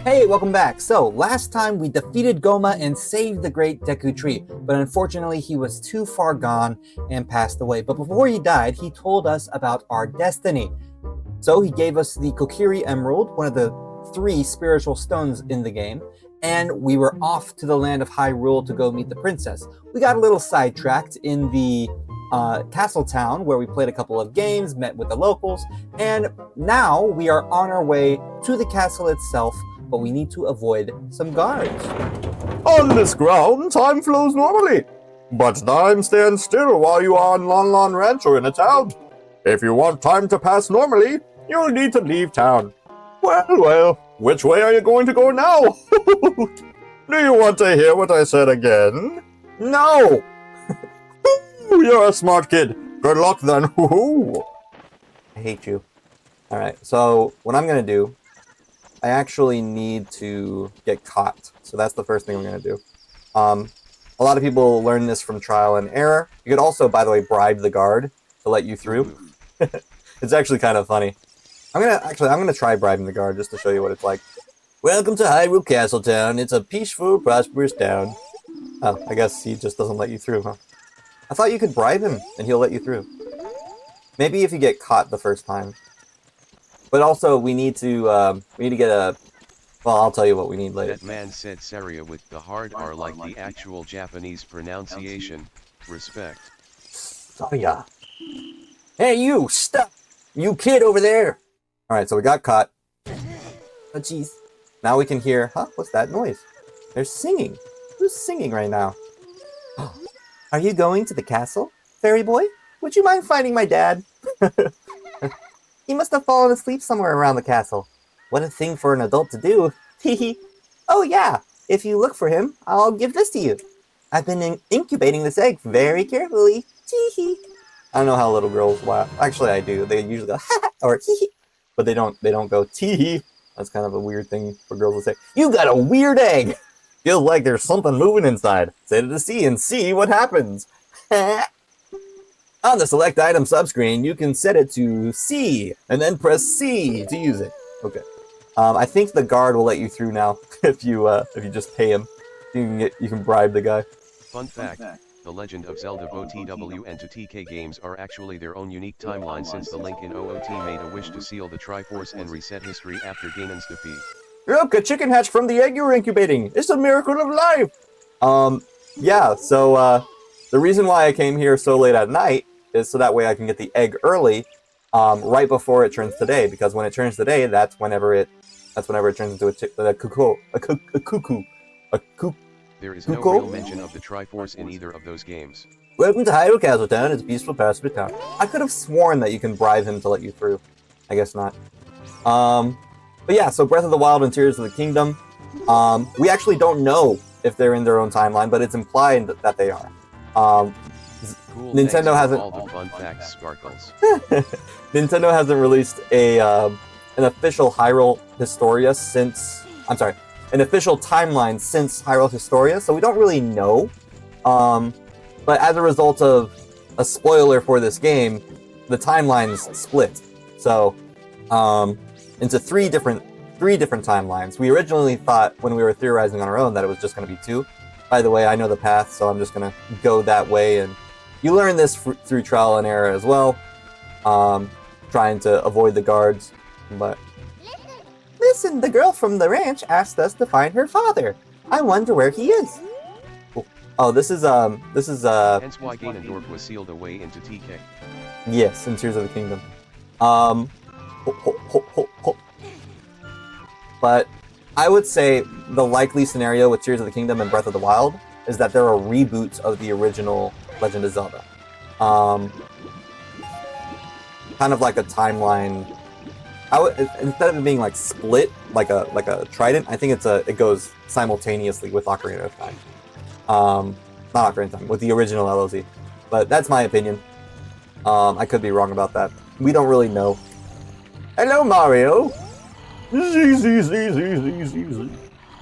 Hey, welcome back. So, last time we defeated Goma and saved the great Deku Tree, but unfortunately he was too far gone and passed away. But before he died, he told us about our destiny. So he gave us the Kokiri Emerald, one of the 3 spiritual stones in the game, and we were off to the land of Hyrule to go meet the princess. We got a little sidetracked in the castle town where we played a couple of games, met with the locals, and now we are on our way to the castle itself, but we need to avoid some guards. On this ground, time flows normally, but time stands still while you are on Lon Lon Ranch or in a town. If you want time to pass normally, you'll need to leave town. Well, which way are you going to go now? Do you want to hear what I said again? No! You're a smart kid. Good luck then. I hate you. Alright, so what I'm going to do, I actually need to get caught. So that's the first thing I'm going to do. A lot of people learn this from trial and error. You could also, by the way, bribe the guard to let you through. It's actually kind of funny. I'm gonna try bribing the guard just to show you what it's like. Welcome to Hyrule Castle Town. It's a peaceful, prosperous town. Oh, I guess he just doesn't let you through, huh? I thought you could bribe him and he'll let you through. Maybe if you get caught the first time. But also, we need to get a... Well, I'll tell you what we need later. That man said Saria with the hard R like the actual Japanese pronunciation. Respect. Saria. Hey, you! Stop! You kid over there! Alright, so we got caught. Oh, jeez. Now we can hear... Huh? What's that noise? They're singing. Who's singing right now? Are you going to the castle, fairy boy? Would you mind finding my dad? He must have fallen asleep somewhere around the castle. What a thing for an adult to do. Hehe. Oh yeah, if you look for him, I'll give this to you. I've been incubating this egg very carefully. Teehee. I don't know how little girls laugh. Actually, I do. They usually go ha or hee, but they don't go teehee. That's kind of a weird thing for girls to say. You got a weird egg. Feels like there's something moving inside. Set it to C and see what happens. On the select item subscreen, you can set it to C and then press C to use it. Okay. I think the guard will let you through now if you just pay him. You can bribe the guy. Fun fact. The Legend of Zelda both TW and to TK games are actually their own unique timeline since the Link in OOT made a wish to seal the Triforce and reset history after Ganon's defeat. Look, a chicken hatched from the egg you were incubating! It's a miracle of life! Yeah, so, the reason why I came here so late at night is so that way I can get the egg early, right before it turns to day, because when it turns to day, that's whenever it turns into a cuckoo. There is no real mention of the Triforce in either of those games. Welcome to Hyrule Castle Town. It's a peaceful, prosperous town. I could have sworn that you can bribe him to let you through. I guess not. But yeah, so Breath of the Wild and Tears of the Kingdom. We actually don't know if they're in their own timeline, but it's implied that they are. Cool, Nintendo hasn't. All the fun facts sparkles. Nintendo hasn't released an official Hyrule Historia since. I'm sorry. An official timeline since Hyrule Historia, so we don't really know. But as a result of a spoiler for this game, the timelines split. So, into three different timelines. We originally thought, when we were theorizing on our own, that it was just going to be 2. By the way, I know the path, so I'm just going to go that way. And you learn this through trial and error as well, trying to avoid the guards. But listen, the girl from the ranch asked us to find her father. I wonder where he is. Oh, this is Hence why Ganondorf was sealed away into TK. Yes, in Tears of the Kingdom. But I would say the likely scenario with Tears of the Kingdom and Breath of the Wild is that there are reboots of the original Legend of Zelda. Kind of like a timeline. Instead of it being like split, like a trident, I think it goes simultaneously with Ocarina of Time. Not Ocarina of Time, with the original LOZ. But that's my opinion. I could be wrong about that. We don't really know. Hello, Mario.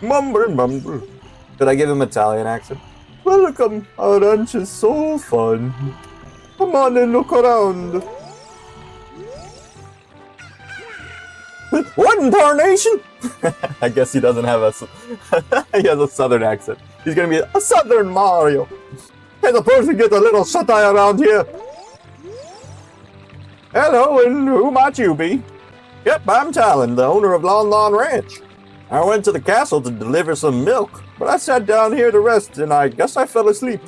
Mumble. Should I give him Italian accent? Welcome, our ranch is so fun. Come on and look around. What in tarnation? I guess he doesn't have a... he has a southern accent. He's gonna be a southern Mario. Hey, the person gets a little shut-eye around here. Hello, and who might you be? Yep, I'm Talon, the owner of Lon Lon Ranch. I went to the castle to deliver some milk, but I sat down here to rest, and I guess I fell asleep.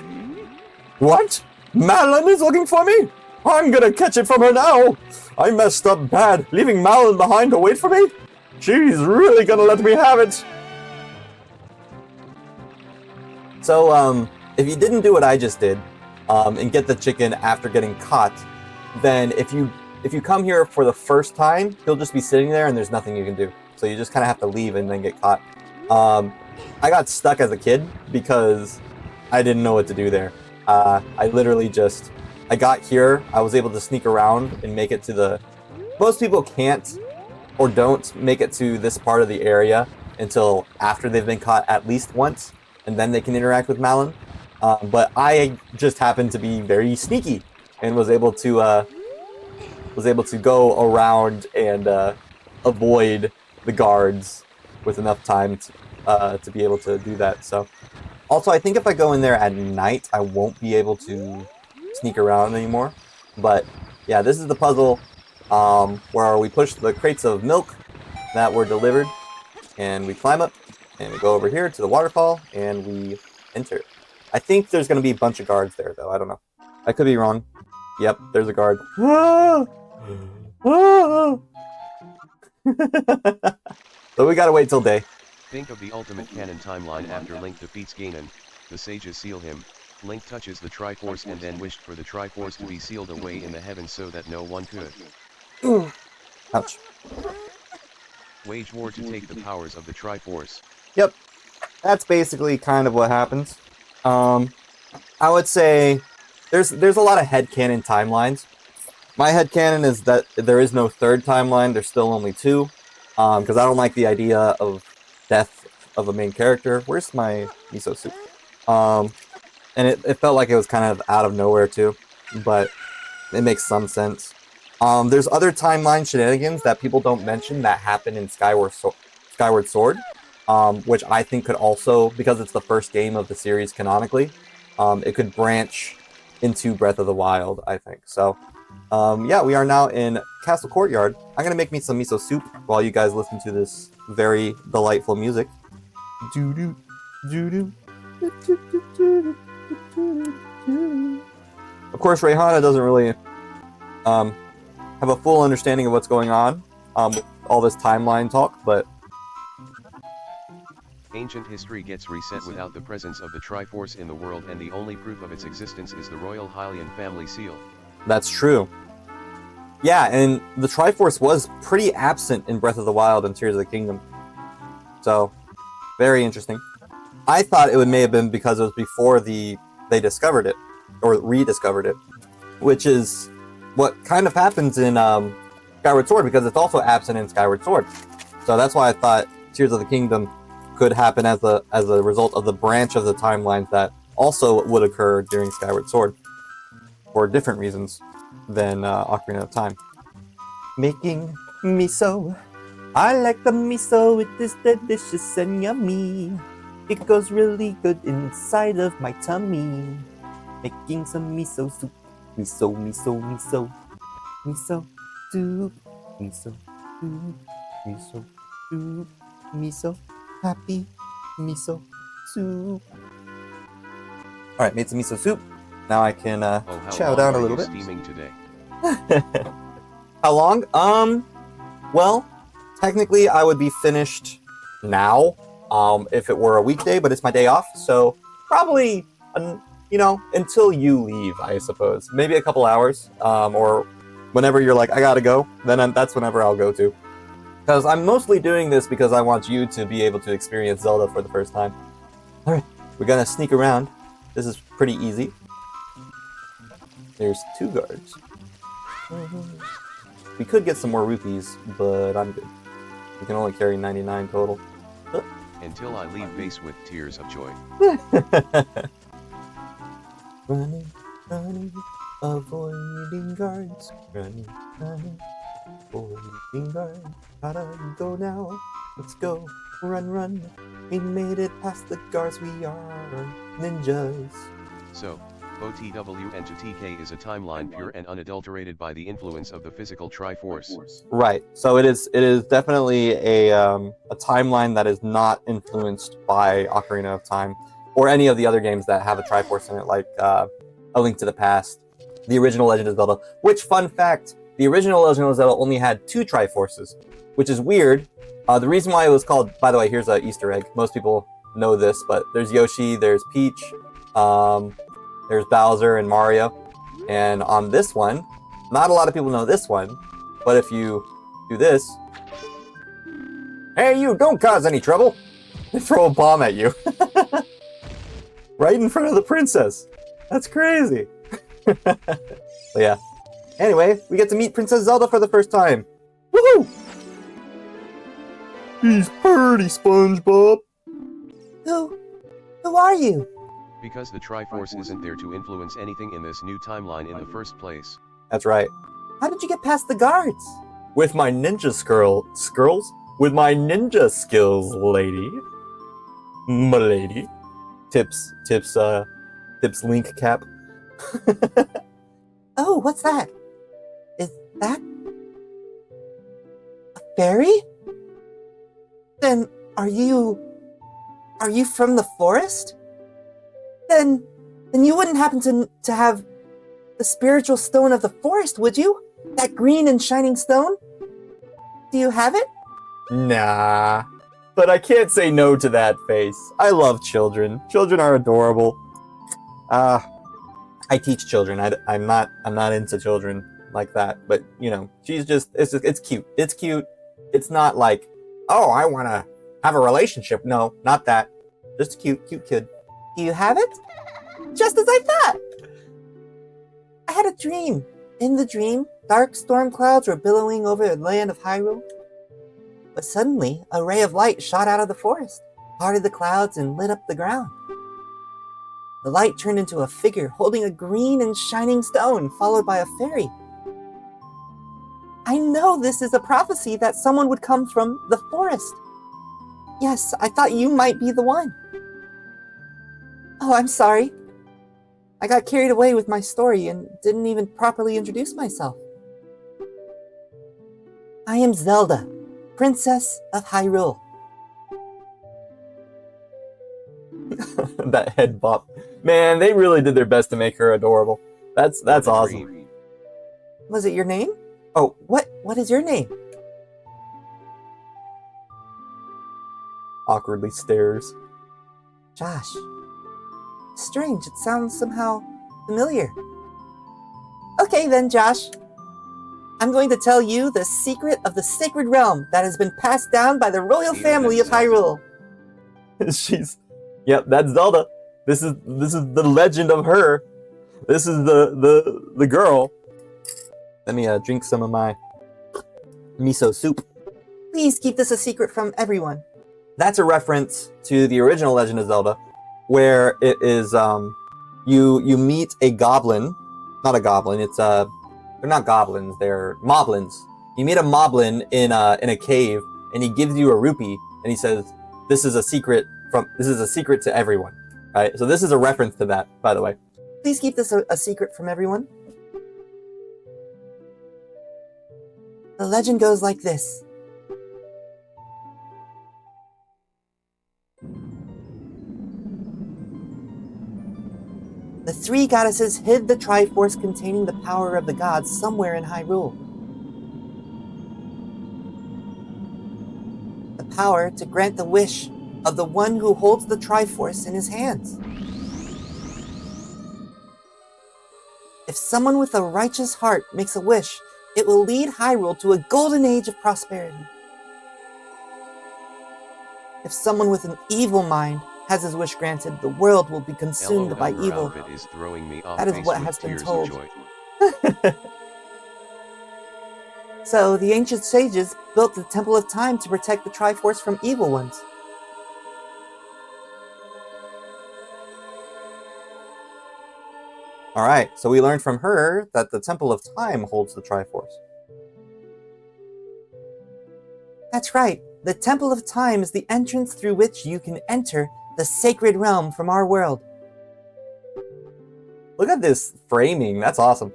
What? Madeline is looking for me? I'm gonna catch it from her now. I messed up bad, leaving Madeline behind to wait for me. She's really gonna let me have it. So, if you didn't do what I just did, and get the chicken after getting caught, then if you come here for the first time, he'll just be sitting there and there's nothing you can do. So you just kind of have to leave and then get caught. I got stuck as a kid because I didn't know what to do there. I literally just... I got here, I was able to sneak around and make it to the... Most people can't or don't make it to this part of the area until after they've been caught at least once, and then they can interact with Malin. But I just happened to be very sneaky and was able to go around and avoid the guards with enough time to be able to do that. So, also, I think if I go in there at night, I won't be able to sneak around anymore. But yeah, this is the puzzle where we push the crates of milk that were delivered, and we climb up, and we go over here to the waterfall, and we enter. I think there's going to be a bunch of guards there, though. I don't know. I could be wrong. Yep, there's a guard. So we gotta wait till day. Think of the ultimate canon timeline after Link defeats Ganon, the sages seal him, Link touches the Triforce and then wished for the Triforce to be sealed away in the heavens so that no one could. Ouch. Wage war to take the powers of the Triforce. Yep. That's basically kind of what happens. I would say there's a lot of headcanon timelines. My headcanon is that there is no third timeline, there's still only two. Because I don't like the idea of death of a main character. Where's my miso soup? And it felt like it was kind of out of nowhere too, but it makes some sense. There's other timeline shenanigans that people don't mention that happen in Skyward Sword, which I think could also, because it's the first game of the series canonically, it could branch into Breath of the Wild, I think. So, yeah, we are now in Castle Courtyard. I'm gonna make me some miso soup while you guys listen to this very delightful music. Doo-doo, doo-doo, doo-doo-doo-doo-doo. Of course, Rayhana doesn't really have a full understanding of what's going on with all this timeline talk, but Ancient history gets reset without the presence of the Triforce in the world, and the only proof of its existence is the royal Hylian family seal. that's true. Yeah, and the Triforce was pretty absent in Breath of the Wild and Tears of the Kingdom. So, very interesting. I thought it may have been because it was before they discovered it, or rediscovered it, which is what kind of happens in Skyward Sword, because it's also absent in Skyward Sword. So that's why I thought Tears of the Kingdom could happen as a result of the branch of the timelines that also would occur during Skyward Sword, for different reasons than Ocarina of Time. Making miso. I like the miso, it is delicious and yummy. It goes really good inside of my tummy. Making some miso soup. Miso, miso, miso. Miso soup. Miso soup. Miso soup. Miso. Happy miso soup. Alright, made some miso soup. Now I can chow down a little bit. Steaming today? How long? Well, technically I would be finished now, if it were a weekday, but it's my day off, so probably, until you leave, I suppose. Maybe a couple hours, or whenever you're like, I gotta go, then that's whenever I'll go to. Because I'm mostly doing this because I want you to be able to experience Zelda for the first time. Alright, we're gonna sneak around. This is pretty easy. There's 2 guards. We could get some more rupees, but I'm good. We can only carry 99 total. Until I leave base with tears of joy. Running, running, avoiding guards. Running, running, Oh, finger, gotta go now. Let's go, run, run. We made it past the guards, we are ninjas. So, OTW and to TK is a timeline pure and unadulterated by the influence of the physical Triforce. Right. So it is definitely a timeline that is not influenced by Ocarina of Time or any of the other games that have a Triforce in it, like A Link to the Past, the original Legend of Zelda. Which, fun fact, the original Legend of Zelda only had 2 Triforces, which is weird. The reason why it was called, by the way, here's an Easter egg. Most people know this, but there's Yoshi, there's Peach, there's Bowser and Mario. And on this one, not a lot of people know this one, but if you do this, hey you, don't cause any trouble. They throw a bomb at you. Right in front of the princess. That's crazy. But yeah. Anyway, we get to meet Princess Zelda for the first time. Woohoo! He's pretty, SpongeBob. Who are you? Because the Triforce isn't there to influence anything in this new timeline in the first place. That's right. How did you get past the guards? With my ninja skills? With my ninja skills, lady. M'lady. Tips Link cap. Oh, what's that? Is that a fairy? Then are you from the forest? Then you wouldn't happen to have the spiritual stone of the forest, would you? That green and shining stone? Do you have it? Nah. But I can't say no to that face. I love children. Children are adorable. I teach children. I'm not into children like that. But you know, she's just it's cute. It's cute. It's not like, oh, I want to have a relationship. No, not that. Just a cute kid. Do you have it? Just as I thought. I had a dream. In the dream, dark storm clouds were billowing over the land of Hyrule. But suddenly, a ray of light shot out of the forest, parted the clouds, and lit up the ground. The light turned into a figure holding a green and shining stone, followed by a fairy. I know this is a prophecy that someone would come from the forest. Yes, I thought you might be the one. Oh, I'm sorry. I got carried away with my story and didn't even properly introduce myself. I am Zelda, Princess of Hyrule. That head bop. Man, they really did their best to make her adorable. That's awesome. Was it your name? Oh, what is your name? Awkwardly stares. Josh. Strange, it sounds somehow familiar. Okay then, Josh. I'm going to tell you the secret of the sacred realm that has been passed down by the royal family of Hyrule. Yep, that's Zelda. This is the legend of her. This is the girl. Let me drink some of my miso soup. Please keep this a secret from everyone. That's a reference to the original Legend of Zelda, where it is you meet a goblin. Not a goblin. It's they're not goblins. They're moblins. You meet a moblin in a cave, and he gives you a rupee, and he says, "This is a secret to everyone." Right. So this is a reference to that, by the way. Please keep this a secret from everyone. The legend goes like this. The 3 goddesses hid the Triforce containing the power of the gods somewhere in Hyrule. The power to grant the wish of the one who holds the Triforce in his hands. If someone with a righteous heart makes a wish, it will lead Hyrule to a golden age of prosperity. If someone with an evil mind has his wish granted, the world will be consumed by evil. That is what has been told. So, the ancient sages built the Temple of Time to protect the Triforce from evil ones. Alright, so we learned from her that the Temple of Time holds the Triforce. That's right. The Temple of Time is the entrance through which you can enter the sacred realm from our world. Look at this framing. That's awesome.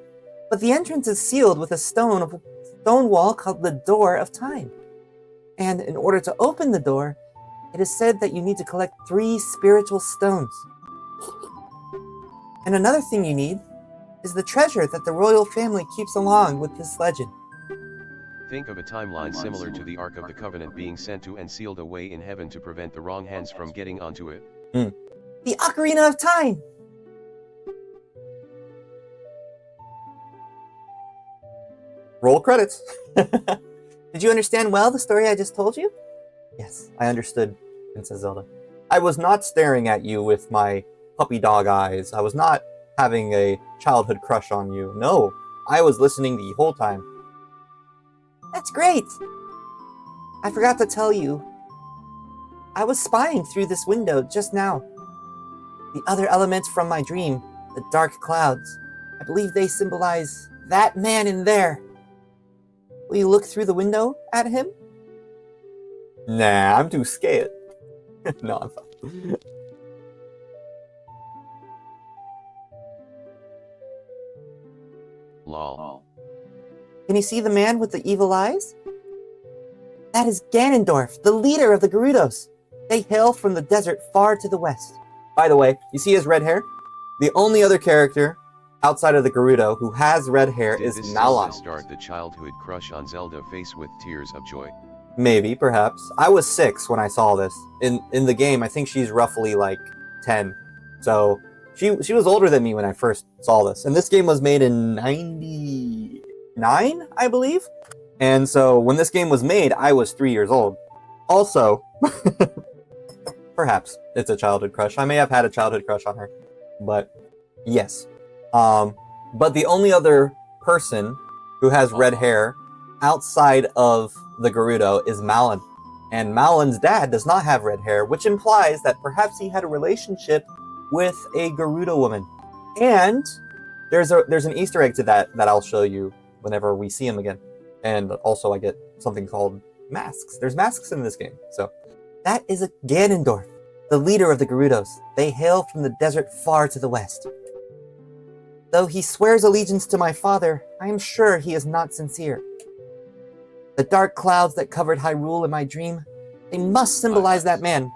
But the entrance is sealed with a stone wall called the Door of Time. And in order to open the door, it is said that you need to collect 3 spiritual stones. And another thing you need is the treasure that the royal family keeps along with this legend. Think of a timeline similar to the Ark of the Covenant being sent to and sealed away in heaven to prevent the wrong hands from getting onto it. The Ocarina of Time! Roll credits. Did you understand well the story I just told you? Yes, I understood, Princess Zelda. I was not staring at you with my puppy dog eyes. I was not having a childhood crush on you. No, I was listening the whole time. That's great! I forgot to tell you. I was spying through this window just now. The other elements from my dream, the dark clouds, I believe they symbolize that man in there. Will you look through the window at him? Nah, I'm too scared. No, I'm fine. Lol. Can you see the man with the evil eyes? That is Ganondorf, the leader of the Gerudos. They hail from the desert far to the west. By the way, you see his red hair? The only other character outside of the Gerudo who has red hair Did is this Malon. start the childhood crush on Zelda face with tears of joy? Maybe, perhaps. I was 6 when I saw this. In the game, I think she's roughly like 10. So she was older than me when I first saw this. And this game was made in 99, I believe. And so when this game was made, I was 3 years old. Also, perhaps it's a childhood crush. I may have had a childhood crush on her. But yes. But the only other person who has red hair outside of the Gerudo is Malon. And Malon's dad does not have red hair, which implies that perhaps he had a relationship with a Gerudo woman. And there's an Easter egg to that I'll show you whenever we see him again. And also I get something called masks. There's masks in this game. So That is a Ganondorf, the leader of the Gerudos. They hail from the desert far to the west. Though he swears allegiance to my father, I am sure he is not sincere. The dark clouds that covered Hyrule in my dream, they must symbolize that man.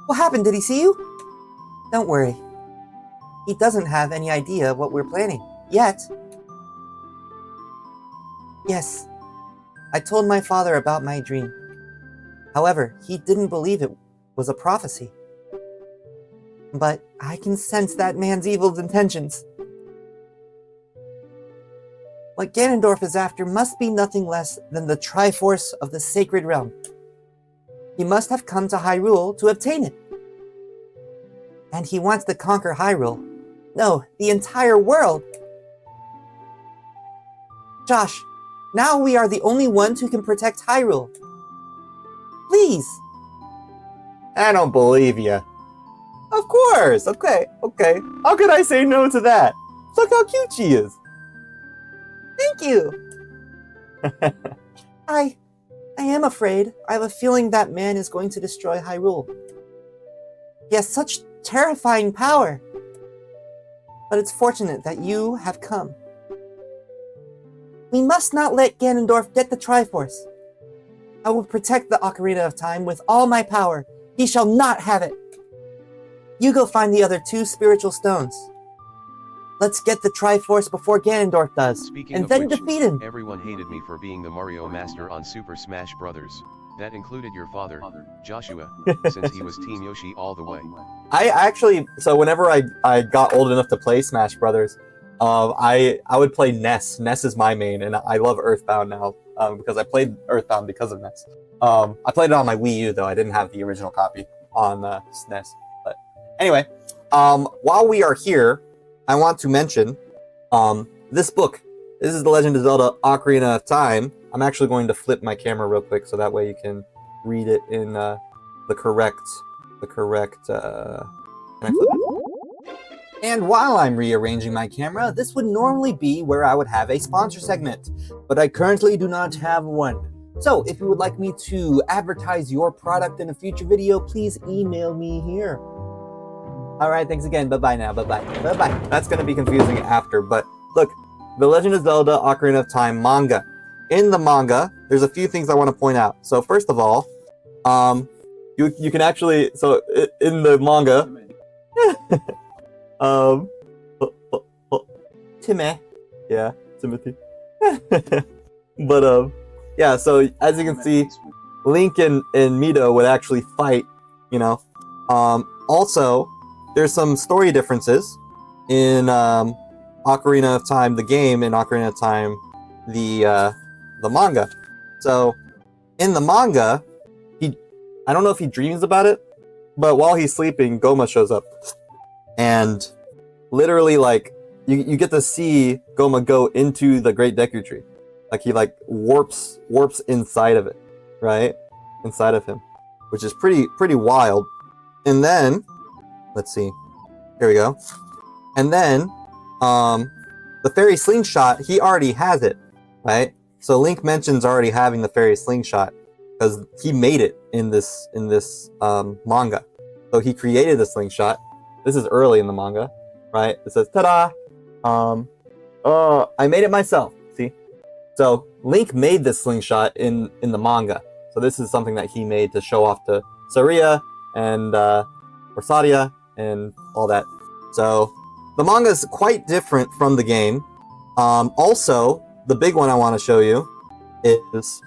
What happened? Did he see you? Don't worry. He doesn't have any idea what we're planning, yet. Yes, I told my father about my dream. However, he didn't believe it was a prophecy. But I can sense that man's evil intentions. What Ganondorf is after must be nothing less than the Triforce of the Sacred Realm. He must have come to Hyrule to obtain it. And he wants to conquer Hyrule. No, the entire world. Josh, now we are the only ones who can protect Hyrule. Please. I don't believe you. Of course. Okay. How could I say no to that? Look how cute she is. Thank you. I am afraid. I have a feeling that man is going to destroy Hyrule. He has such terrifying power. But it's fortunate that you have come. We must not let Ganondorf get the Triforce. I will protect the Ocarina of Time with all my power. He shall not have it. You go find the other 2 spiritual stones. Let's get the Triforce before Ganondorf does, Speaking and of then which, defeat him. Everyone hated me for being the Mario Master on Super Smash Bros. That included your father, Joshua, since he was Team Yoshi all the way. I actually, so whenever I got old enough to play Smash Brothers, I would play Ness. Ness is my main, and I love Earthbound now because I played Earthbound because of Ness. I played it on my Wii U though. I didn't have the original copy on SNES. But anyway, while we are here, I want to mention this book. This is The Legend of Zelda: Ocarina of Time. I'm actually going to flip my camera real quick so that way you can read it in the correct. Can I flip it? And while I'm rearranging my camera, this would normally be where I would have a sponsor segment, but I currently do not have one. So if you would like me to advertise your product in a future video, please email me here. All right, thanks again. Bye-bye now. Bye-bye. Bye-bye. That's going to be confusing after, but look, The Legend of Zelda Ocarina of Time manga. In the manga, there's a few things I want to point out. So first of all, you can actually, so in the manga, Timmy. Yeah, Timothy. But yeah, so as you can see, Link and Mito would actually fight, you know. Also, there's some story differences in Ocarina of Time, the game, and Ocarina of Time, the manga. So, in the manga, I don't know if he dreams about it, but while he's sleeping, Goma shows up. And literally, like, you get to see Goma go into the Great Deku Tree. Like, he, like, warps inside of it, right? Inside of him. Which is pretty wild. And then, let's see. Here we go. And then, the fairy slingshot, he already has it, right? So Link mentions already having the fairy slingshot because he made it in this manga. So he created the slingshot. This is early in the manga, right? It says, ta-da! I made it myself, see? So Link made this slingshot in the manga. So this is something that he made to show off to Saria and Sadia and all that. So the manga is quite different from the game. Also, the big one I want to show you is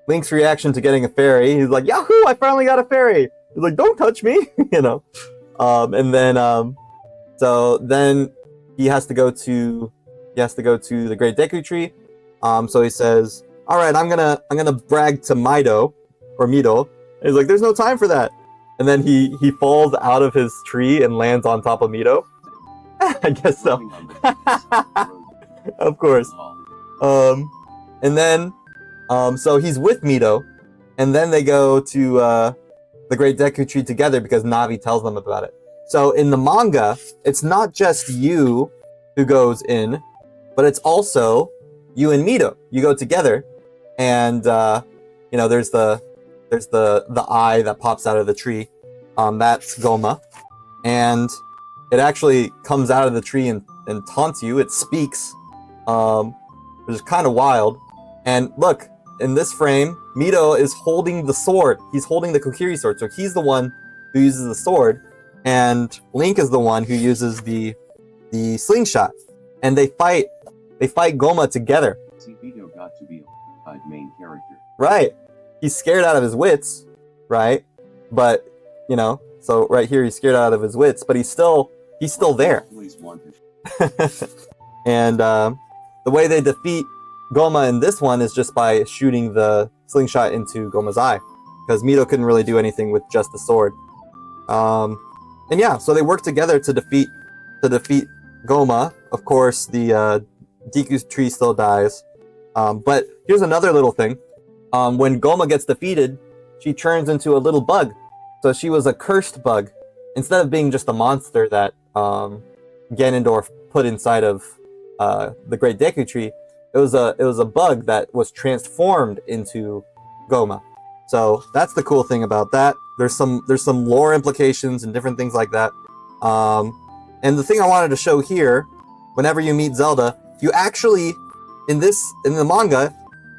Link's reaction to getting a fairy. He's like, "Yahoo! I finally got a fairy!" He's like, "Don't touch me!" you know. And then, so then he has to go to the Great Deku Tree. So he says, "All right, I'm gonna brag to Mito." And he's like, "There's no time for that." And then he falls out of his tree and lands on top of Mito. I guess so. Of course. And then, so he's with Mito, and then they go to the Great Deku Tree together because Navi tells them about it. So in the manga, it's not just you who goes in, but it's also you and Mito. You go together, and you know, there's the eye that pops out of the tree. That's Goma, and it actually comes out of the tree and taunts you. It speaks, which is kind of wild. And look, in this frame, Mito is holding the sword. He's holding the Kokiri sword, so he's the one who uses the sword, and Link is the one who uses the slingshot. And they fight Goma together. See, Mito got to be a main character. Right. He's scared out of his wits, right? But, you know, so right here he's scared out of his wits, but he's still there. And the way they defeat Goma in this one is just by shooting the slingshot into Goma's eye, because Mito couldn't really do anything with just the sword. And yeah, so they work together to defeat Goma. Of course, the Deku Tree still dies. But here's another little thing. When Goma gets defeated, she turns into a little bug. So she was a cursed bug. Instead of being just a monster that Ganondorf put inside of the Great Deku Tree, it was a bug that was transformed into Goma. So that's the cool thing about that. There's some lore implications and different things like that. And the thing I wanted to show here, whenever you meet Zelda, you actually in the manga,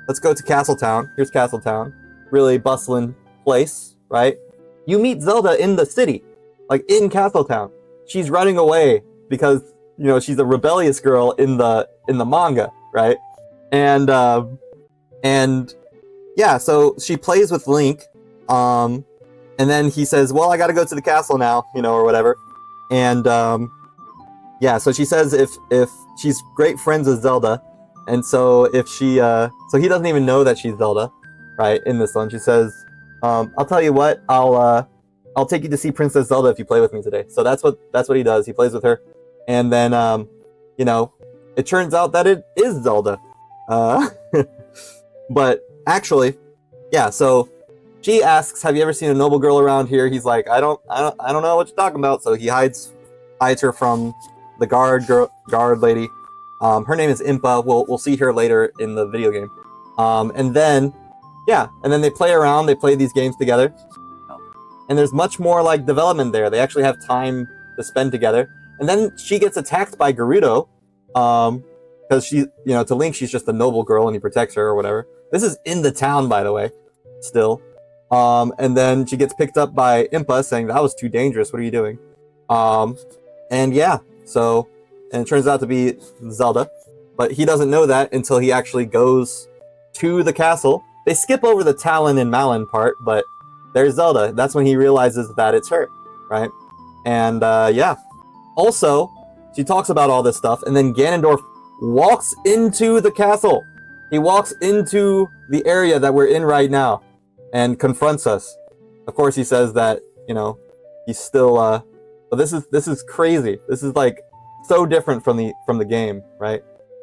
let's go to Castletown. Here's Castletown, really bustling place, right? You meet Zelda in the city, like in Castletown. She's running away because, you know, she's a rebellious girl in the manga, right? And yeah, so she plays with Link, and then he says, "Well, I got to go to the castle now," you know, or whatever. And yeah, so she says if she's great friends with Zelda, and so if she so he doesn't even know that she's Zelda, right? In this one, she says, "I'll tell you what, I'll take you to see Princess Zelda if you play with me today." So that's what he does. He plays with her, and then you know, it turns out that it is Zelda. But actually, yeah. So she asks, "Have you ever seen a noble girl around here?" He's like, "I don't know what you're talking about." So he hides hides her from the guard lady. Her name is Impa. We'll see her later in the video game. And then they play around. They play these games together. And there's much more like development there. They actually have time to spend together. And then she gets attacked by Gerudo, because she, to Link, she's just a noble girl and he protects her or whatever. This is in the town, by the way, still. And then she gets picked up by Impa saying, that was too dangerous. What are you doing? And it turns out to be Zelda, but he doesn't know that until he actually goes to the castle. They skip over the Talon and Malon part, but there's Zelda. That's when he realizes that it's her, right? And also, she talks about all this stuff, and then Ganondorf walks into the castle. He walks into the area that we're in right now and confronts us. Of course, he says that, he's still, but this is crazy. This is like so different from the game, right?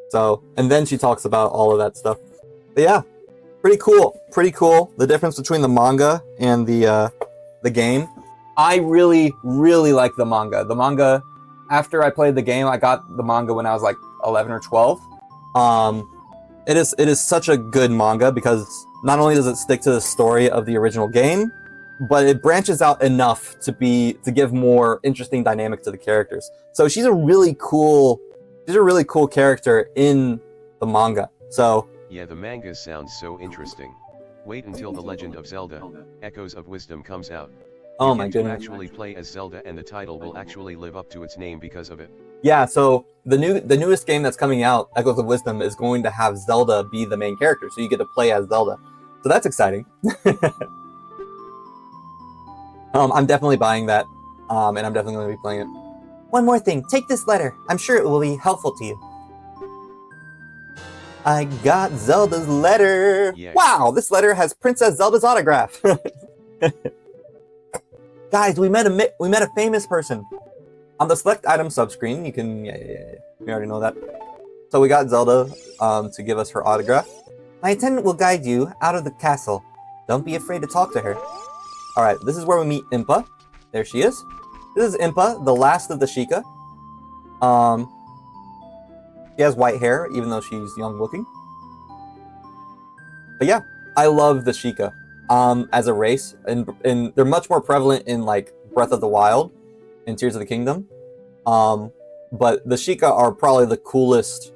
So, and then she talks about all of that stuff. But yeah, pretty cool. The difference between the manga and the game. I really, really like the manga. The manga, after I played the game, I got the manga when I was like 11 or 12. It is such a good manga because not only does it stick to the story of the original game, but it branches out enough to give more interesting dynamic to the characters. So she's a really cool character in the manga. So yeah, the manga sounds so interesting. Wait until The Legend of Zelda, Echoes of Wisdom comes out. Oh my You goodness. actually play as Zelda, and the title will actually live up to its name because of it. Yeah, so the newest game that's coming out, Echoes of Wisdom, is going to have Zelda be the main character, so you get to play as Zelda. So that's exciting. I'm definitely buying that, and I'm definitely going to be playing it. One more thing, take this letter. I'm sure it will be helpful to you. I got Zelda's letter. Yeah. Wow, this letter has Princess Zelda's autograph. Guys, we met a famous person. On the select item subscreen, you can, we already know that. So we got Zelda to give us her autograph. My attendant will guide you out of the castle. Don't be afraid to talk to her. All right, this is where we meet Impa. There she is. This is Impa, the last of the Sheikah. She has white hair, even though she's young looking. But yeah, I love the Sheikah as a race, and they're much more prevalent in like Breath of the Wild and Tears of the Kingdom. But the Sheikah are probably the coolest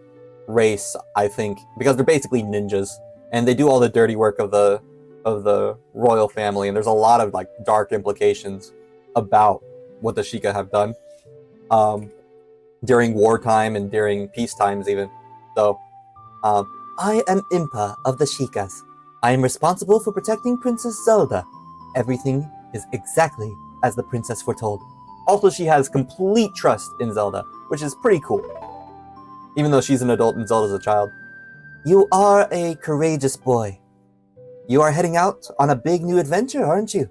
race, I think, because they're basically ninjas, and they do all the dirty work of the royal family, and there's a lot of like dark implications about what the Sheikah have done during wartime and during peace times even. So, I am Impa of the Sheikahs. I am responsible for protecting Princess Zelda. Everything is exactly as the princess foretold. Also, she has complete trust in Zelda, which is pretty cool, even though she's an adult and Zelda's a child. You are a courageous boy. You are heading out on a big new adventure, aren't you?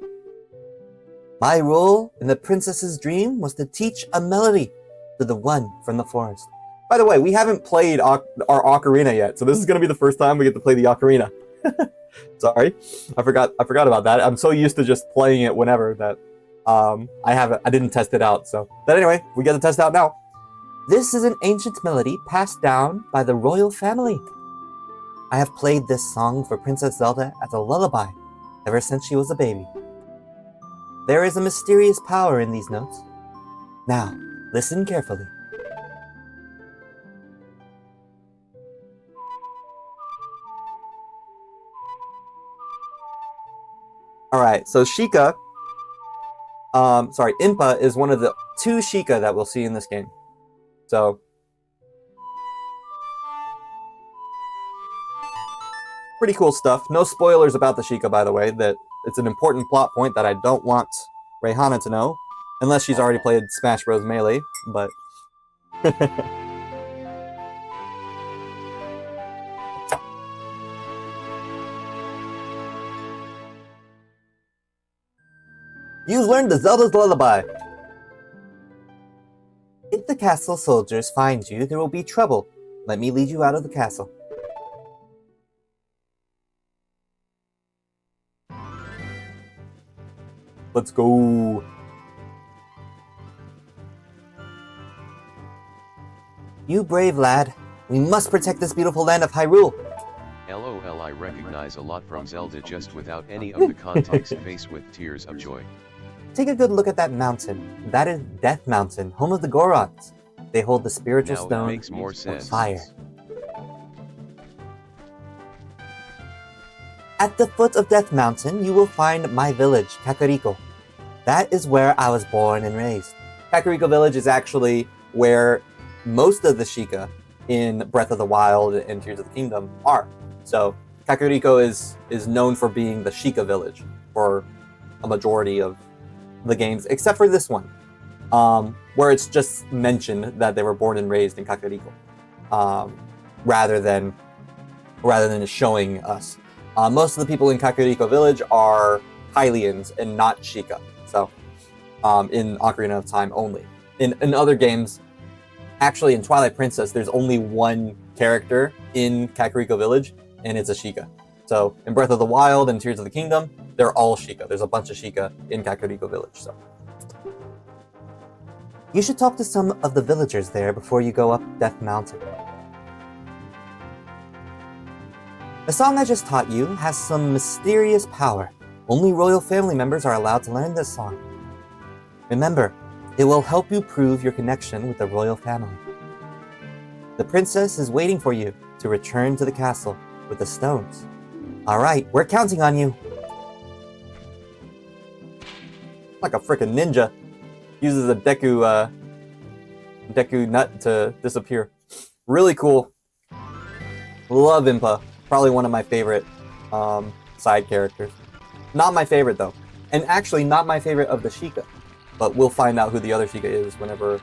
My role in the princess's dream was to teach a melody to the one from the forest. By the way, we haven't played our ocarina yet, so this is going to be the first time we get to play the ocarina. Sorry, I forgot about that. I'm so used to just playing it whenever that I didn't test it out. So, but anyway, we get to test out now. This is an ancient melody passed down by the royal family. I have played this song for Princess Zelda as a lullaby ever since she was a baby. There is a mysterious power in these notes. Now, listen carefully. Alright, so Impa is one of the 2 Sheikah that we'll see in this game. So, pretty cool stuff. No spoilers about the Sheikah, by the way. That it's an important plot point that I don't want Rayhana to know, unless she's already played Smash Bros. Melee, but... You've learned the Zelda's Lullaby. If the castle soldiers find you, there will be trouble. Let me lead you out of the castle. Let's go. You brave lad. We must protect this beautiful land of Hyrule. LOL, I recognize a lot from Zelda just without any of the context, faced with tears of joy. Take a good look at that mountain. That is Death Mountain, home of the Goroks. They hold the spiritual Now it stone makes more of sense. fire. At the foot of Death Mountain, you will find my village, Kakariko. That is where I was born and raised. Kakariko Village is actually where most of the Sheikah in Breath of the Wild and Tears of the Kingdom are. So Kakariko is known for being the Sheikah village for a majority of the games, except for this one, where it's just mentioned that they were born and raised in Kakariko, rather than showing us. Most of the people in Kakariko Village are Hylians and not Sheikah. So in Ocarina of Time only. In other games, actually in Twilight Princess, there's only one character in Kakariko Village, and it's a Sheikah. So in Breath of the Wild and Tears of the Kingdom, they're all Sheikah. There's a bunch of Sheikah in Kakariko Village. So you should talk to some of the villagers there before you go up Death Mountain. The song I just taught you has some mysterious power. Only royal family members are allowed to learn this song. Remember, it will help you prove your connection with the royal family. The princess is waiting for you to return to the castle with the stones. Alright, we're counting on you. Like a frickin' ninja. Uses a Deku nut to disappear. Really cool. Love Impa. Probably one of my favorite side characters. Not my favorite though. And actually not my favorite of the Sheikah. But we'll find out who the other Sheikah is whenever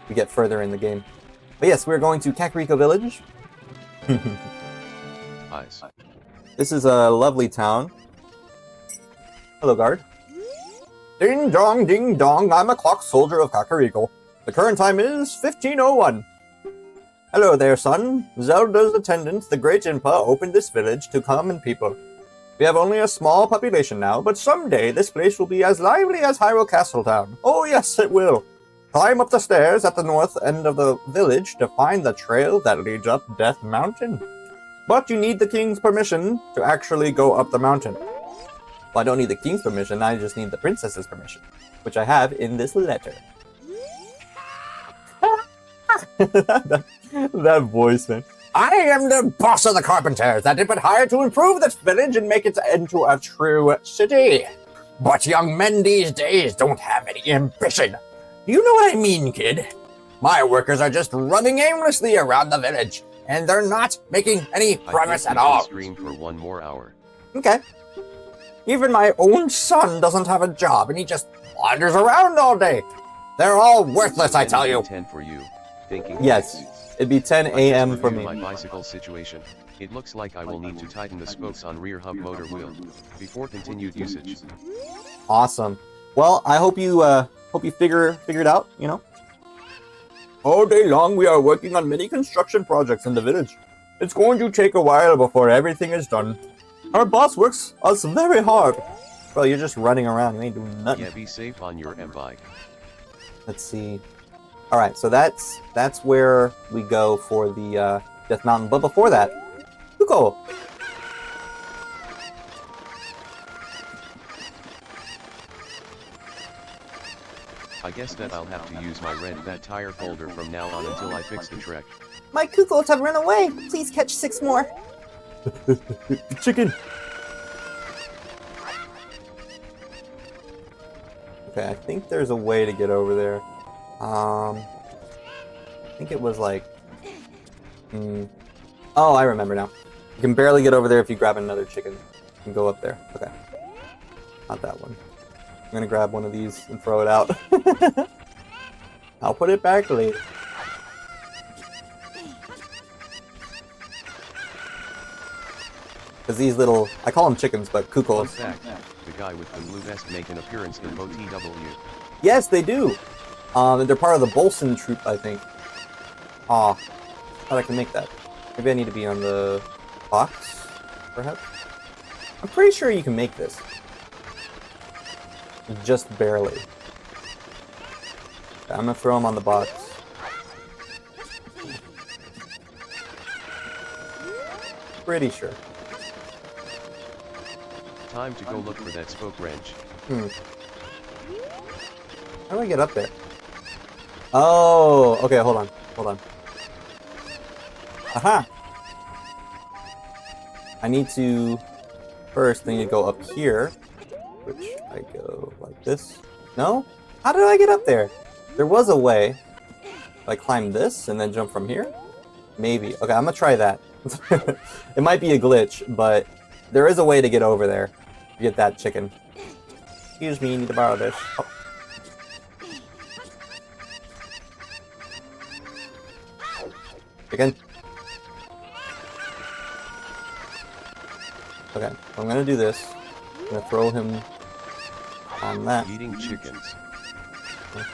we get further in the game. But yes, we're going to Kakariko Village. Nice. This is a lovely town. Hello, guard. Ding dong, I'm a clock soldier of Kakariko. The current time is 1501. Hello there, son. Zelda's attendant, the Great Impa, opened this village to common people. We have only a small population now, but someday this place will be as lively as Hyrule Castle Town. Oh yes, it will. Climb up the stairs at the north end of the village to find the trail that leads up Death Mountain. But you need the king's permission to actually go up the mountain. Well, I don't need the king's permission, I just need the princess's permission, which I have in this letter. that voice, man. I am the boss of the carpenters that have been hired to improve this village and make it into a true city. But young men these days don't have any ambition. You know what I mean, kid? My workers are just running aimlessly around the village, and they're not making any progress at all. Stream for 1 more hour. Okay. Even my own son doesn't have a job, and he just wanders around all day. They're all worthless, I tell you. 10 for you. Thinking. Yes, it'd be 10 a.m. for me. My bicycle situation. It looks like I will need to tighten the spokes on rear hub motor wheel before continued usage. Awesome. Well, I hope you figure it out. You know. All day long, we are working on many construction projects in the village. It's going to take a while before everything is done. Our boss works us very hard. Bro, you're just running around. You ain't doing nothing. Yeah, be safe on your M-bike. Let's see. All right, so that's where we go for the Death Mountain. But before that, Kuko. I guess that I'll have to use my red that tire folder from now on until I fix the trek. My Kukos have run away. Please catch 6 more. Chicken. Okay, I think there's a way to get over there. I think it was like... Oh, I remember now. You can barely get over there if you grab another chicken. You can go up there. Okay. Not that one. I'm gonna grab one of these and throw it out. I'll put it back later. Because these little... I call them chickens, but Fun Kukos. fact, the guy with the blue vest make an appearance in OTW. Yes, they do! They're part of the Bolson troop, I think. Aw. Thought I can make that. Maybe I need to be on the box, perhaps? I'm pretty sure you can make this. Just barely. Okay, I'm gonna throw them on the box. Pretty sure. Time to go look for that spoke wrench. How do I get up there? Oh, okay, hold on. Hold on. Aha! I need to... First, I need to go up here. Which I go like this. No? How did I get up there? There was a way. I climb this and then jump from here? Maybe. Okay, I'm gonna try that. It might be a glitch, but there is a way to get over there. To get that chicken. Excuse me, need to borrow this. Oh. Chicken. Okay, so I'm gonna do this. I'm gonna throw him on that. Eating chickens. I'm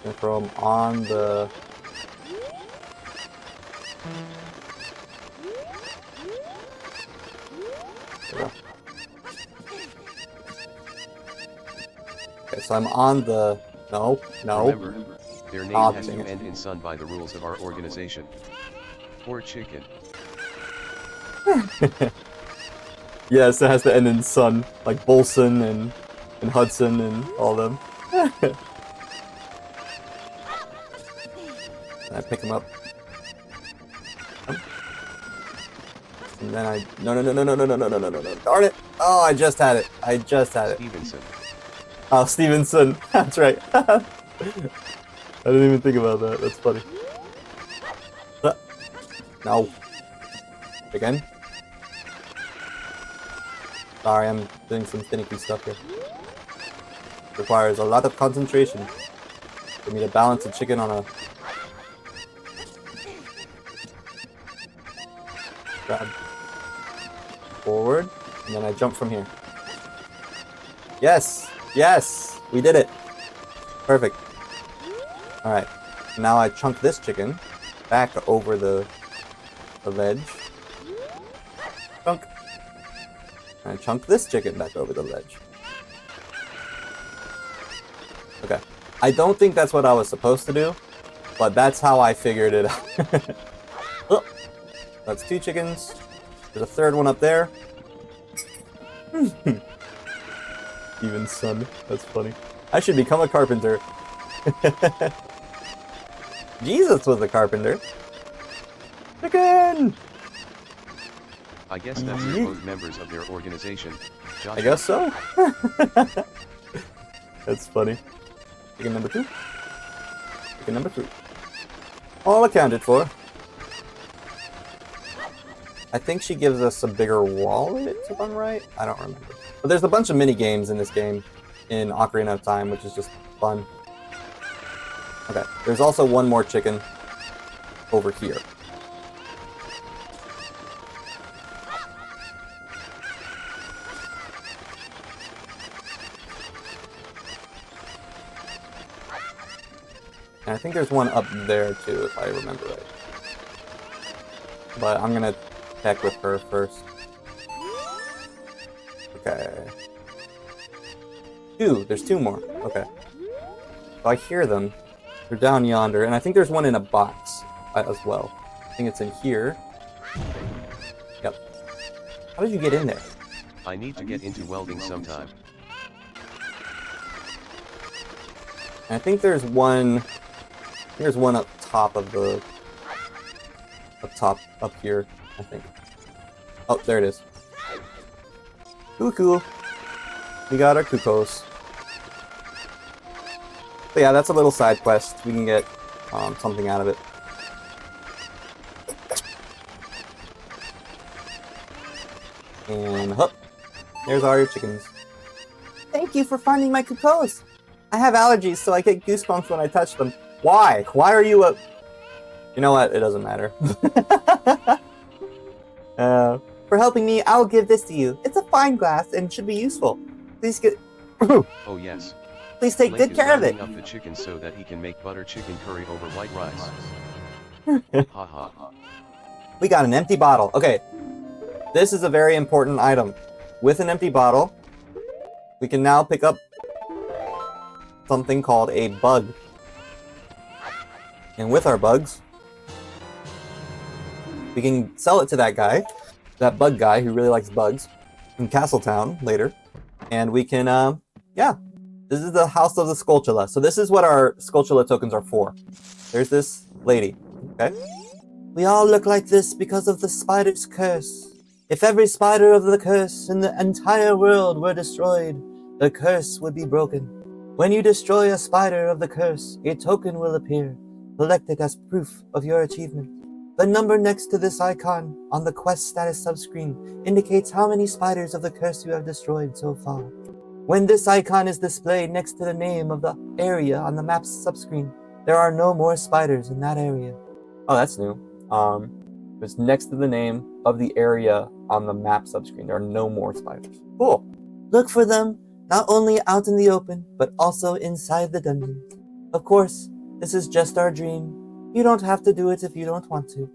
gonna throw him on the... There we go. Okay, so I'm on the... No, no. Remember, their name Oh, has dang to it. end in son by the rules of our organization. Poor chicken. Yes, it has to end in son, like Bolson and Hudson and all them. And I pick him up. And then I... No, darn it! Oh, I just had it. Stevenson. Oh, Stevenson. That's right. I didn't even think about that. That's funny. No. Again? Sorry, I'm doing some finicky stuff here. Requires a lot of concentration for me to balance a chicken on a... Grab. Forward, and then I jump from here. Yes! Yes! We did it! Perfect. Alright. Now I chunk this chicken back over the ledge. Chunk. And I chunk this chicken back over the ledge. Okay. I don't think that's what I was supposed to do, but that's how I figured it out. Oh, that's 2 chickens. There's a third one up there. Even son. That's funny. I should become a carpenter. Jesus was a carpenter. Chicken! I guess that's they're both members of their organization. Joshua. I guess so. That's funny. Chicken number 2. Chicken number 3. All accounted for. I think she gives us a bigger wallet, if I'm right. I don't remember. But there's a bunch of mini games in this game, in Ocarina of Time, which is just fun. Okay, there's also one more chicken over here. And I think there's one up there too, if I remember right. But I'm gonna check with her first. Okay. There's 2 more. Okay. So I hear them. They're down yonder, and I think there's one in a box as well. I think it's in here. Yep. How did you get in there? I need to get into welding sometime. And I think there's one... There's one up top of the... Up here, I think. Oh, there it is. Cool. We got our cuckoos. But yeah, that's a little side quest. We can get something out of it. And hup, there's all your chickens. Thank you for finding my cuckoos. I have allergies, so I get goosebumps when I touch them. Why? Why are you a... You know what? It doesn't matter. For helping me, I'll give this to you. It's a fine glass and should be useful. Please get... Oh yes. Please take Link good care of it. is rounding up the chicken so that he can make butter chicken curry over white rice. Haha. We got an empty bottle. Okay. This is a very important item. With an empty bottle, we can now pick up something called a bug. And with our bugs, We can sell it to that guy, that bug guy who really likes bugs, in Castletown later. And we can, yeah. This is the House of the Skulltula. So this is what our Skulltula tokens are for. There's this lady, okay? We all look like this because of the spider's curse. If every spider of the curse in the entire world were destroyed, the curse would be broken. When you destroy a spider of the curse, a token will appear. Collect it as proof of your achievement. The number next to this icon on the quest status subscreen indicates how many spiders of the curse you have destroyed so far. When this icon is displayed next to the name of the area on the map's subscreen, there are no more spiders in that area. Oh, that's new. It's next to the name of the area on the map subscreen. There are no more spiders. Cool. Look for them, not only out in the open, but also inside the dungeon. Of course, this is just our dream. You don't have to do it if you don't want to.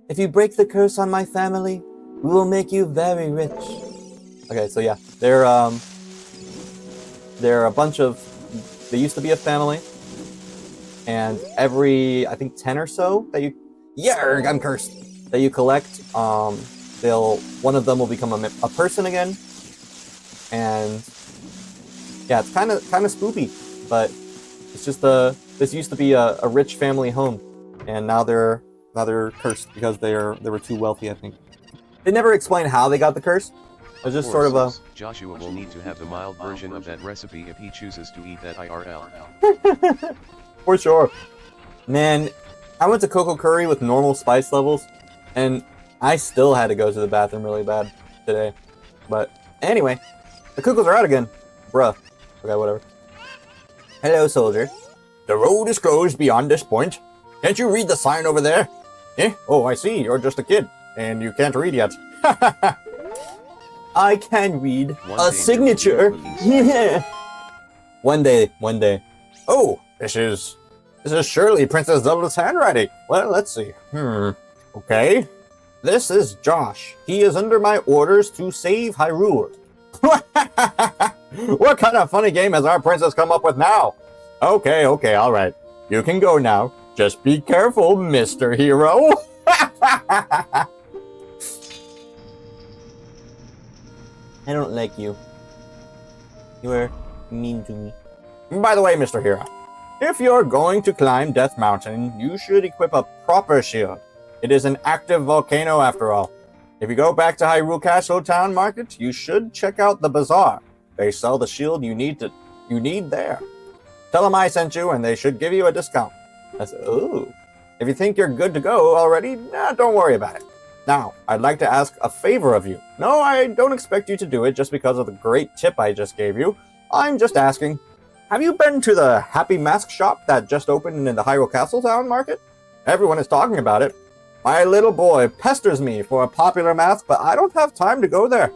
If you break the curse on my family, we will make you very rich. Okay, so yeah, they're a bunch of, they used to be a family, and every, I think 10 or so that you, yeah, I'm cursed, that you collect, one of them will become a person again, and yeah, it's kind of spoopy, but it's just this used to be a rich family home, and now they're cursed because they were too wealthy, I think. They never explain how they got the curse. It was just sort of a... Joshua will need to have the mild version of that recipe if he chooses to eat that IRL. For sure. Man, I went to Coco Curry with normal spice levels, and I still had to go to the bathroom really bad today. But anyway, the Cocos are out again. Bruh. Okay, whatever. Hello, soldier. The road is closed beyond this point. Can't you read the sign over there? Eh? Oh, I see. You're just a kid, and you can't read yet. I can read a signature. Yeah. One day. Oh, this is surely Princess Zelda's handwriting. Well, let's see. Okay. This is Josh. He is under my orders to save Hyrule. What kind of funny game has our princess come up with now? Okay, all right. You can go now. Just be careful, Mr. Hero. I don't like you. You are mean to me. By the way, Mr. Hero, if you're going to climb Death Mountain, you should equip a proper shield. It is an active volcano after all. If you go back to Hyrule Castle Town Market, you should check out the bazaar. They sell the shield you need there. Tell them I sent you and they should give you a discount. I said, ooh. If you think you're good to go already, don't worry about it. Now, I'd like to ask a favor of you. No, I don't expect you to do it just because of the great tip I just gave you. I'm just asking, have you been to the Happy Mask shop that just opened in the Hyrule Castle Town Market? Everyone is talking about it. My little boy pesters me for a popular mask, but I don't have time to go there.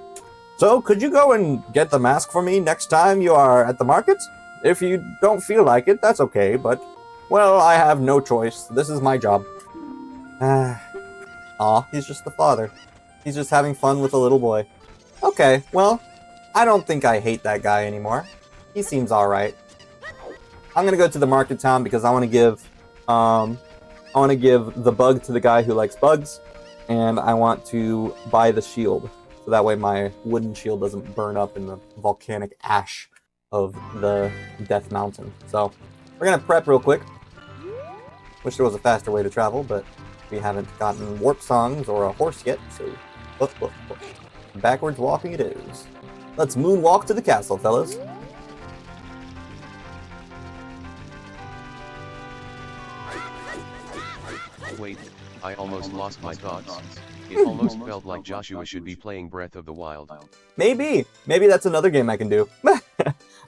So could you go and get the mask for me next time you are at the market? If you don't feel like it, that's okay, but, well, I have no choice. This is my job. Aw, he's just the father. He's just having fun with a little boy. Okay, well, I don't think I hate that guy anymore. He seems alright. I'm gonna go to the market town because I want to give the bug to the guy who likes bugs, and I want to buy the shield, so that way my wooden shield doesn't burn up in the volcanic ash of the Death Mountain. So, we're gonna prep real quick. Wish there was a faster way to travel, but we haven't gotten warp songs or a horse yet, so backwards walking it is. Let's moonwalk to the castle, fellas. Wait, I almost lost my thoughts. It almost felt like Joshua should be playing Breath of the Wild. Maybe that's another game I can do.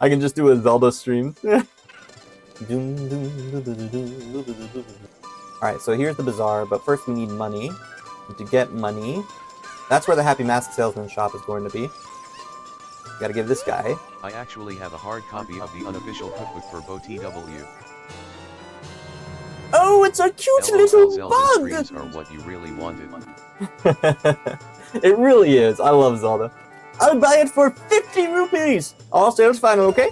I can just do a Zelda stream. Alright, so here's the bazaar, but first we need money. And to get money, that's where the Happy Mask Salesman shop is going to be. Gotta give this guy. I actually have a hard copy of the unofficial cookbook for BoTW. Oh, it's a cute little Zelda bug! streams are what you really wanted. It really is. I love Zelda. I would buy it for 50 rupees! All sales final, okay?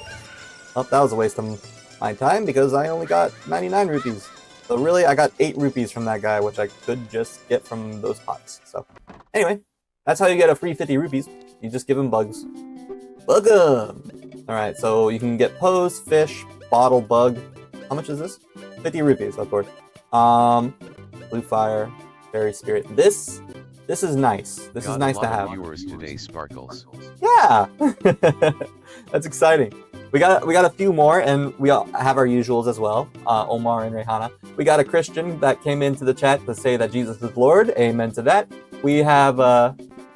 Oh, that was a waste of my time because I only got 99 rupees. So really, I got 8 rupees from that guy, which I could just get from those pots. So anyway, that's how you get a free 50 rupees. You just give him bugs. Bug 'em! Alright, so you can get pose, fish, bottle, bug. How much is this? 50 rupees, of course. Blue fire, fairy spirit. This is nice. This is nice to have. Viewers today, Sparkles. Yeah! That's exciting. We got a few more, and we all have our usuals as well. Omar and Rehana. We got a Christian that came into the chat to say that Jesus is Lord. Amen to that. We have,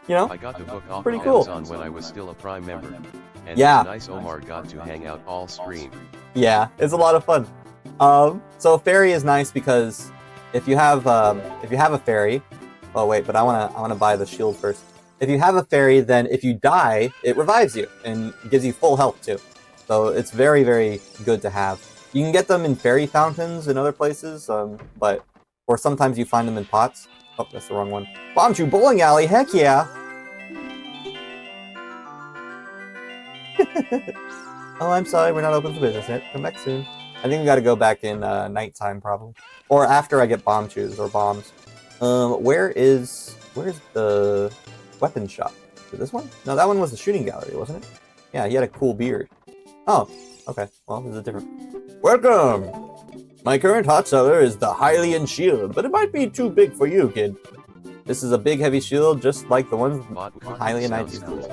you know, I got the book off pretty of cool. Amazon when I was still a Prime member. And Yeah. it's nice Omar got to hang out all stream. Yeah, it's a lot of fun. So fairy is nice because if you have a fairy, oh wait, but I wanna buy the shield first. If you have a fairy, then if you die, it revives you and gives you full health too. So it's very, very good to have. You can get them in fairy fountains in other places, or sometimes you find them in pots. Oh, that's the wrong one. Bombchu Bowling Alley, heck yeah! Oh, I'm sorry, we're not open for business yet. Come back soon. I think we gotta go back in nighttime probably, or after I get bomb chews or bombs. Where's the weapon shop? Is it this one? No, that one was the shooting gallery, wasn't it? Yeah, he had a cool beard. Oh, okay. Well, this is different. Welcome! My current hot seller is the Hylian shield, but it might be too big for you, kid. This is a big, heavy shield, just like the ones Hylian Knights used to use.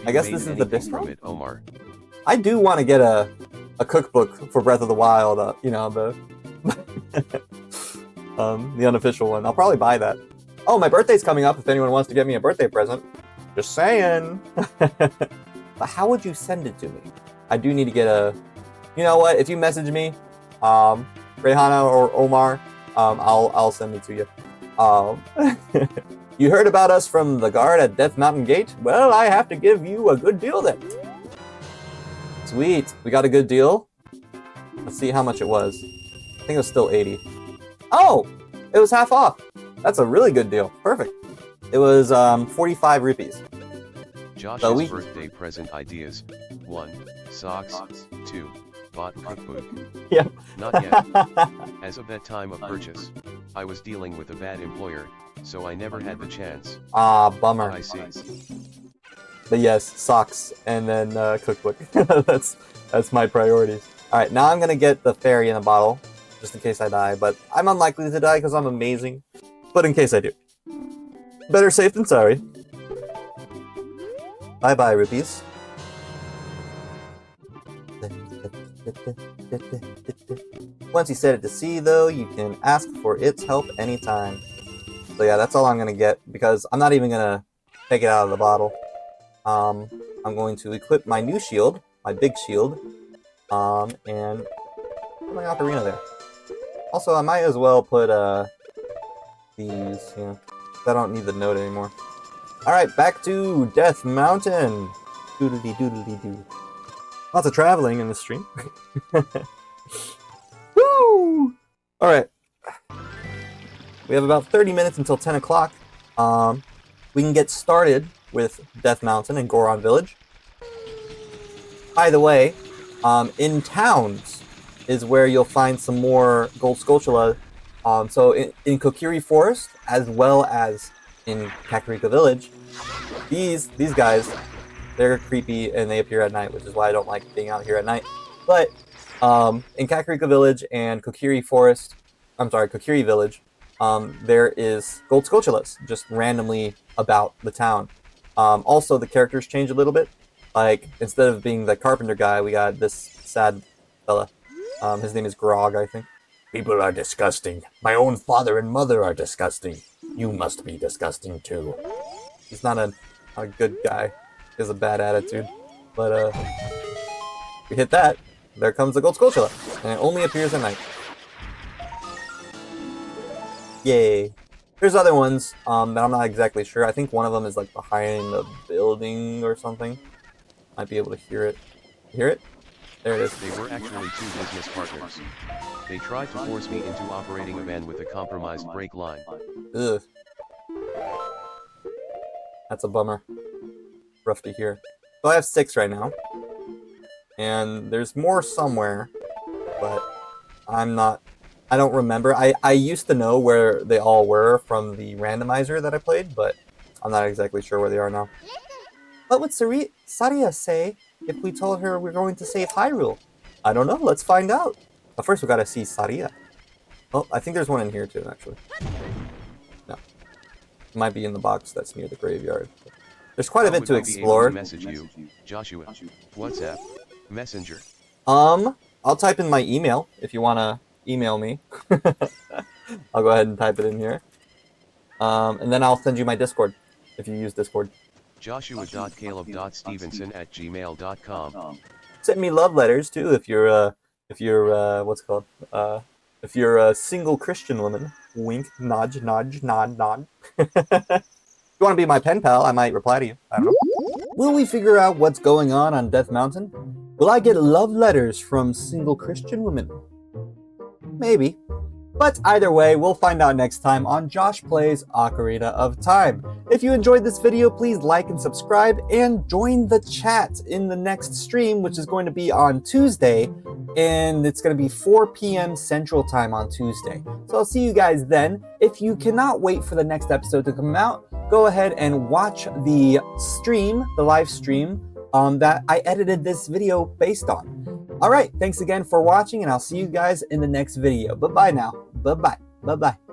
I guess this is the discount? It, Omar? I do want to get a cookbook for Breath of the Wild, you know, the the unofficial one. I'll probably buy that. Oh, my birthday's coming up if anyone wants to get me a birthday present. Just saying. But how would you send it to me? I do need to get a... You know what? If you message me, Rehana or Omar, I'll send it to you. You heard about us from the guard at Death Mountain Gate? Well, I have to give you a good deal then. Sweet. We got a good deal. Let's see how much it was. I think it was still 80. Oh! It was half off. That's a really good deal. Perfect. It was 45 rupees. Josh's birthday present ideas. 1. Socks. 2. Bought cookbook. Yep. Not yet. As of that time of purchase, I was dealing with a bad employer, so I never had the chance. Ah, bummer. I see. But yes, socks and then cookbook. that's my priorities. All right, now I'm gonna get the fairy in a bottle, just in case I die. But I'm unlikely to die because I'm amazing. But in case I do, better safe than sorry. Bye bye, rupees. Once you set it to sea, though, you can ask for its help anytime. So yeah, that's all I'm gonna get because I'm not even gonna take it out of the bottle. I'm going to equip my new shield, my big shield, and put my ocarina there. Also, I might as well put these, you know, I don't need the note anymore. Alright, back to Death Mountain. Doodly doodly doo. Lots of traveling in this stream. Woo! Alright. We have about 30 minutes until 10 o'clock. We can get started with Death Mountain and Goron Village. By the way, in towns is where you'll find some more Gold Skulltula. So in Kokiri Forest, as well as in Kakariko Village, these guys, they're creepy and they appear at night, which is why I don't like being out here at night. But in Kakariko Village and Kokiri Village, there is Gold Skulltulas just randomly about the town. Also, the characters change a little bit. Like, instead of being the carpenter guy, we got this sad fella. His name is Grog, I think. People are disgusting. My own father and mother are disgusting. You must be disgusting too. He's not a good guy. He has a bad attitude. But, we hit that. There comes the Gold Skulltula. And it only appears at night. Yay. There's other ones that I'm not exactly sure. I think one of them is like behind a building or something. Might be able to hear it. Hear it? There it is. They were actually 2 business partners. They tried to force me into operating a van with a compromised brake line. Ugh. That's a bummer. Rough to hear. So I have 6 right now. And there's more somewhere, but I'm not I don't remember. I used to know where they all were from the randomizer that I played, but I'm not exactly sure where they are now. What would Saria say if we told her we're going to save Hyrule? I don't know. Let's find out. But first, we gotta see Saria. Oh, I think there's one in here too, actually. No. It might be in the box that's near the graveyard. There's quite a bit to explore. Message you, Joshua. WhatsApp. Messenger. I'll type in my email if you wanna email me. I'll go ahead and type it in here. And then I'll send you my Discord if you use Discord. Joshua.caleb.stevenson@gmail.com. Send me love letters too if you're what's it called? If you're a single Christian woman. Wink, nudge, nudge, nod, nod. If you want to be my pen pal, I might reply to you. I don't know. Will we figure out what's going on Death Mountain? Will I get love letters from single Christian women? Maybe. But either way, we'll find out next time on Josh Plays Ocarina of Time. If you enjoyed this video, please like and subscribe and join the chat in the next stream, which is going to be on Tuesday, and it's going to be 4 p.m. Central Time on Tuesday. So I'll see you guys then. If you cannot wait for the next episode to come out, go ahead and watch the stream, the live stream, that I edited this video based on. All right, thanks again for watching, and I'll see you guys in the next video. Bye-bye now. Bye-bye. Bye-bye.